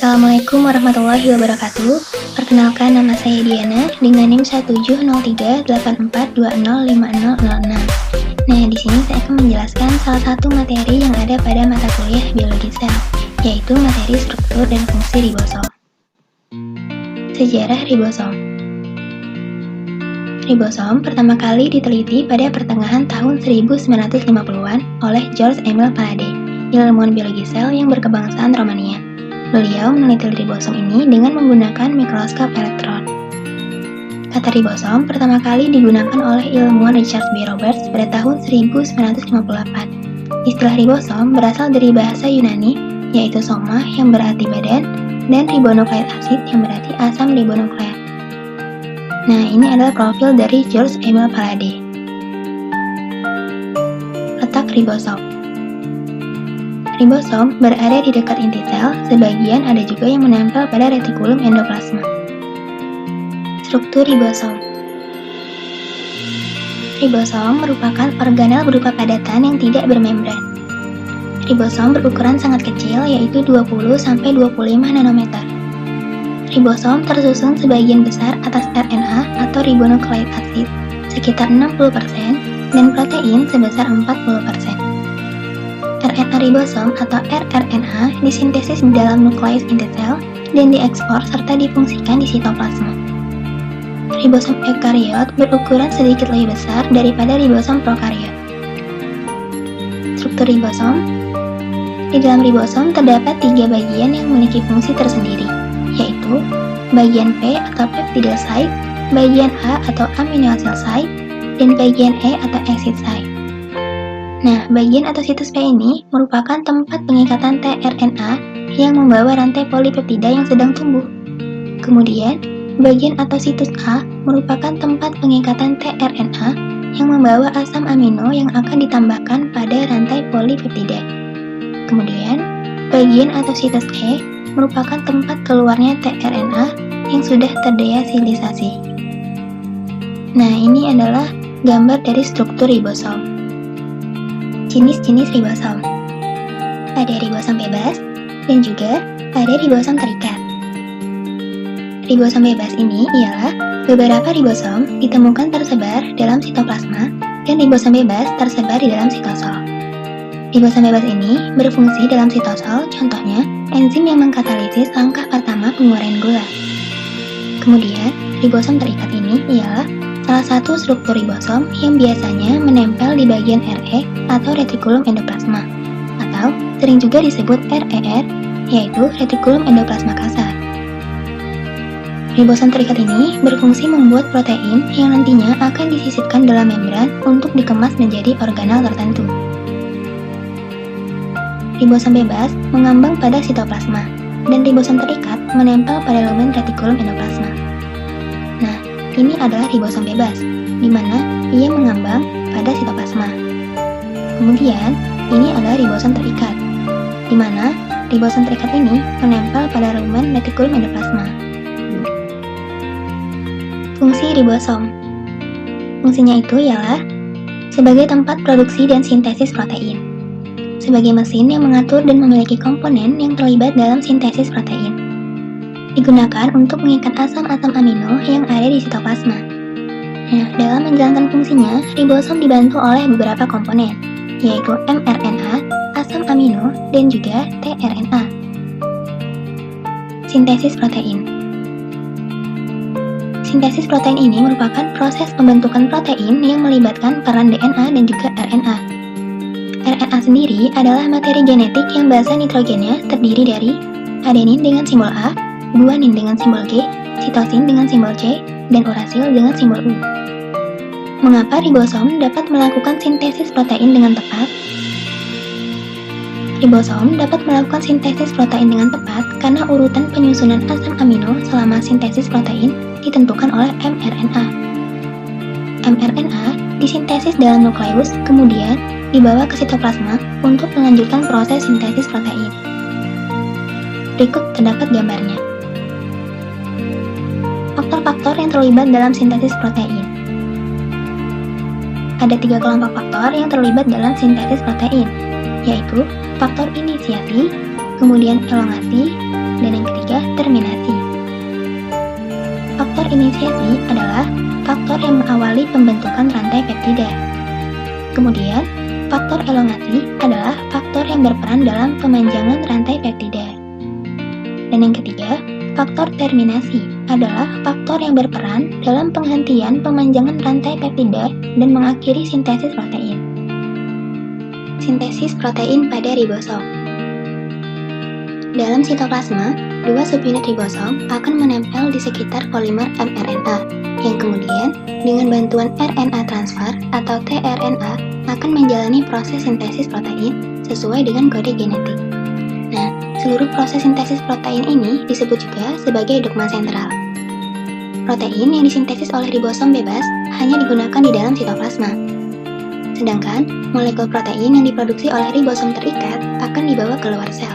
Assalamualaikum warahmatullahi wabarakatuh. Perkenalkan, nama saya Diana dengan NIM 1703842050006. Nah, di sini saya akan menjelaskan salah satu materi yang ada pada mata kuliah biologi sel, yaitu materi struktur dan fungsi ribosom. Sejarah ribosom. Ribosom pertama kali diteliti pada pertengahan tahun 1950-an oleh George Emil Pallade, ilmuwan biologi sel yang berkebangsaan Romania. Beliau meneliti ribosom ini dengan menggunakan mikroskop elektron. Kata ribosom pertama kali digunakan oleh ilmuwan Richard B. Roberts pada tahun 1958. Istilah ribosom berasal dari bahasa Yunani, yaitu soma yang berarti badan, dan ribonukleik asid yang berarti asam ribonukleat. Nah, ini adalah profil dari George Emil Pallade. Letak ribosom. Ribosom berada di dekat inti sel, sebagian ada juga yang menempel pada retikulum endoplasma. Struktur ribosom. Ribosom merupakan organel berupa padatan yang tidak bermembran. Ribosom berukuran sangat kecil, yaitu 20–25 nanometer. Ribosom tersusun sebagian besar atas RNA atau ribonukleik asid, sekitar 60%, dan protein sebesar 40%. RNA ribosom atau rRNA disintesis di dalam nukleus inti sel dan diekspor serta difungsikan di sitoplasma. Ribosom eukariot berukuran sedikit lebih besar daripada ribosom prokariot. Struktur ribosom. Di dalam ribosom terdapat 3 bagian yang memiliki fungsi tersendiri, yaitu bagian P atau peptidyl site, bagian A atau amino acid site, dan bagian E atau exit site. Nah, bagian atau situs P ini merupakan tempat pengikatan tRNA yang membawa rantai polipeptida yang sedang tumbuh. Kemudian, bagian atau situs A merupakan tempat pengikatan tRNA yang membawa asam amino yang akan ditambahkan pada rantai polipeptida. Kemudian, bagian atau situs E merupakan tempat keluarnya tRNA yang sudah terdeasilisasi. Nah, ini adalah gambar dari struktur ribosom. Jenis-jenis ribosom. Ada ribosom bebas dan juga ada ribosom terikat. Ribosom bebas ini ialah beberapa ribosom ditemukan tersebar dalam sitoplasma dan ribosom bebas tersebar di dalam sitosol. Ribosom bebas ini berfungsi dalam sitosol, contohnya enzim yang mengkatalisis langkah pertama pengurai gula. Kemudian, ribosom terikat ini ialah salah satu struktur ribosom yang biasanya menempel di bagian RE atau retikulum endoplasma, atau sering juga disebut RER, yaitu retikulum endoplasma kasar. Ribosom terikat ini berfungsi membuat protein yang nantinya akan disisipkan dalam membran untuk dikemas menjadi organel tertentu. Ribosom bebas mengambang pada sitoplasma, dan ribosom terikat menempel pada lumen retikulum endoplasma. Nah, ini adalah ribosom bebas, di mana ia mengambang pada sitoplasma. Kemudian, ini adalah ribosom terikat, di mana ribosom terikat ini menempel pada lumen retikulum endoplasma. Fungsi ribosom. Fungsinya itu ialah sebagai tempat produksi dan sintesis protein, sebagai mesin yang mengatur dan memiliki komponen yang terlibat dalam sintesis protein. Digunakan untuk mengikat asam-asam amino yang ada di sitoplasma. Nah, dalam menjalankan fungsinya, ribosom dibantu oleh beberapa komponen, yaitu mRNA, asam amino, dan juga tRNA. Sintesis protein. Sintesis protein ini merupakan proses pembentukan protein yang melibatkan peran DNA dan juga RNA. RNA sendiri adalah materi genetik yang basa nitrogennya terdiri dari adenin dengan simbol A, guanin dengan simbol G, sitosin dengan simbol C, dan urasil dengan simbol U. Mengapa ribosom dapat melakukan sintesis protein dengan tepat? Ribosom dapat melakukan sintesis protein dengan tepat karena urutan penyusunan asam amino selama sintesis protein ditentukan oleh mRNA. mRNA disintesis dalam nukleus, kemudian dibawa ke sitoplasma untuk melanjutkan proses sintesis protein. Berikut terdapat gambarnya. Faktor-faktor yang terlibat dalam sintesis protein. Ada 3 kelompok faktor yang terlibat dalam sintesis protein, yaitu faktor inisiasi, kemudian elongasi, dan yang ketiga inisiasi adalah faktor yang mengawali pembentukan rantai peptida. Kemudian, faktor elongasi adalah faktor yang berperan dalam pemanjangan rantai peptida. Dan yang ketiga, faktor terminasi adalah faktor yang berperan dalam penghentian pemanjangan rantai peptida dan mengakhiri sintesis protein. Sintesis protein pada ribosom. Dalam sitoplasma, dua subunit ribosom akan menempel di sekitar polimer mRNA, yang kemudian dengan bantuan RNA transfer atau tRNA akan menjalani proses sintesis protein sesuai dengan kode genetik. Nah, seluruh proses sintesis protein ini disebut juga sebagai dogma sentral. Protein yang disintesis oleh ribosom bebas hanya digunakan di dalam sitoplasma. Sedangkan molekul protein yang diproduksi oleh ribosom terikat akan dibawa keluar sel.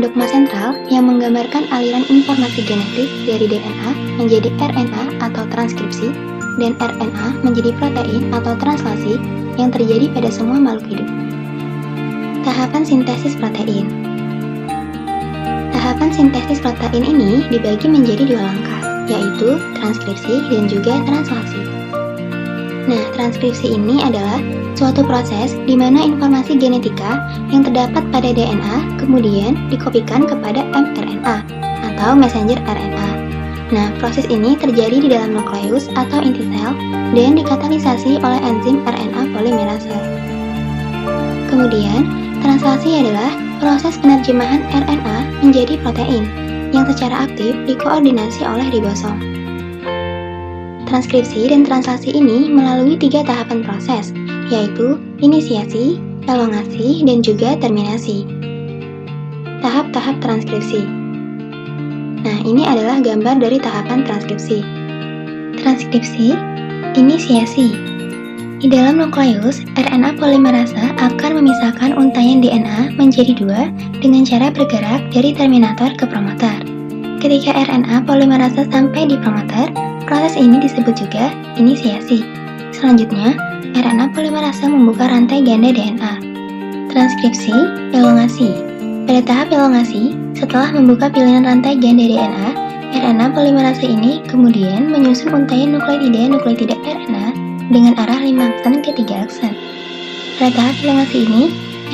Dogma sentral yang menggambarkan aliran informasi genetik dari DNA menjadi RNA atau transkripsi dan RNA menjadi protein atau translasi yang terjadi pada semua makhluk hidup. Tahapan sintesis protein. Tahapan sintesis protein ini dibagi menjadi dua langkah, yaitu transkripsi dan juga translasi. Nah, transkripsi ini adalah suatu proses di mana informasi genetika yang terdapat pada DNA kemudian dikopikan kepada mRNA atau messenger RNA. Nah, proses ini terjadi di dalam nukleus atau inti sel dan dikatalisasi oleh enzim RNA polimerase. Kemudian, translasi adalah proses penerjemahan RNA menjadi protein yang secara aktif dikoordinasi oleh ribosom. Transkripsi dan translasi ini melalui 3 tahapan proses, yaitu inisiasi, elongasi, dan juga terminasi. Tahap-tahap transkripsi. Nah, ini adalah gambar dari tahapan transkripsi. Transkripsi, inisiasi. Di dalam nukleus, RNA polimerase akan memisahkan untaian DNA menjadi 2 dengan cara bergerak dari terminator ke promoter. Ketika RNA polimerase sampai di promoter, proses ini disebut juga inisiasi. Selanjutnya, RNA polimerase membuka rantai ganda DNA. Transkripsi, elongasi. Pada tahap elongasi, setelah membuka pilihan rantai ganda DNA, RNA polimerase ini kemudian menyusun untaian nukleotida RNA dengan arah 5 aksen ke 3 aksen. Pada tahap elongasi ini,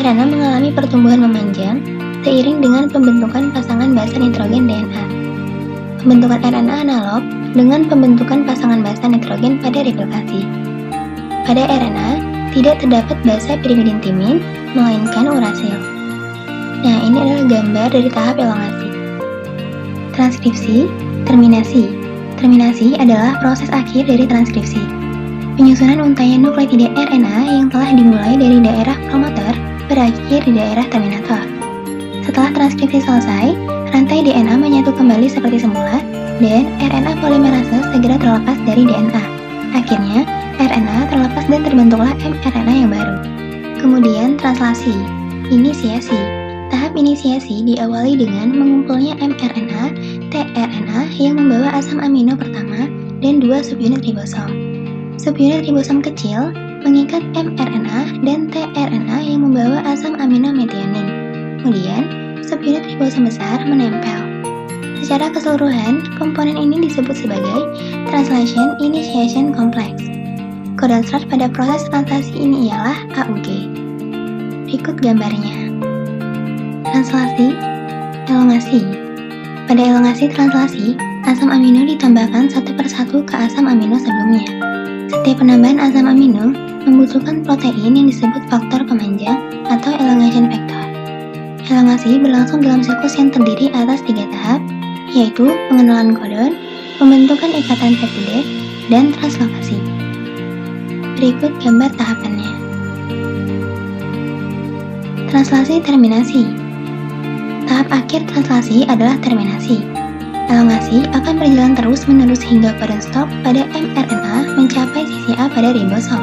RNA mengalami pertumbuhan memanjang seiring dengan pembentukan pasangan basa nitrogen DNA. Pembentukan RNA analog dengan pembentukan pasangan basa nitrogen pada replikasi. Pada RNA, tidak terdapat basa pirimidin-timin, melainkan urasil. Nah, ini adalah gambar dari tahap elongasi. Transkripsi, terminasi. Terminasi adalah proses akhir dari transkripsi. Penyusunan untaian nukleotida RNA yang telah dimulai dari daerah promoter berakhir di daerah terminator. Setelah transkripsi selesai, rantai DNA menyatu kembali seperti semula dan RNA polimerase segera terlepas dari DNA. Akhirnya, RNA terlepas dan terbentuklah mRNA yang baru. Kemudian translasi, inisiasi. Tahap inisiasi diawali dengan mengumpulnya mRNA, tRNA yang membawa asam amino pertama dan 2 subunit ribosom. Subunit ribosom kecil mengikat mRNA dan tRNA yang membawa asam amino metionin. Kemudian, subunit ribosom besar menempel. Secara keseluruhan, komponen ini disebut sebagai Translation Initiation Complex. Kode start pada proses translasi ini ialah AUG. Berikut gambarnya. Translasi, elongasi. Pada elongasi translasi, asam amino ditambahkan satu persatu ke asam amino sebelumnya. Setiap penambahan asam amino membutuhkan protein yang disebut faktor pemanjang atau elongation factor. Elongasi berlangsung dalam siklus yang terdiri atas 3 tahap, yaitu pengenalan kodon, pembentukan ikatan peptida, dan translokasi. Berikut gambar tahapannya. Translasi terminasi. Tahap akhir translasi adalah terminasi. Elongasi akan berjalan terus-menerus hingga codon stop pada mRNA mencapai sisi A pada ribosom.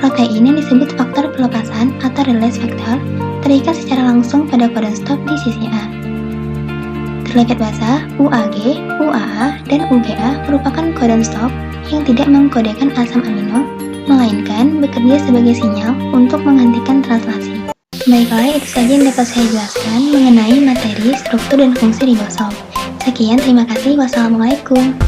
Protein yang disebut faktor pelepasan atau release factor terikat secara langsung pada codon stop di sisi A. Terlihat basah, UAG, UAA, dan UGA merupakan codon stop yang tidak mengkodekan asam amino, melainkan bekerja sebagai sinyal untuk menghentikan translasi. Baiklah, itu saja yang dapat saya jelaskan mengenai materi, struktur, dan fungsi ribosom. Sekian, terima kasih. Wassalamualaikum.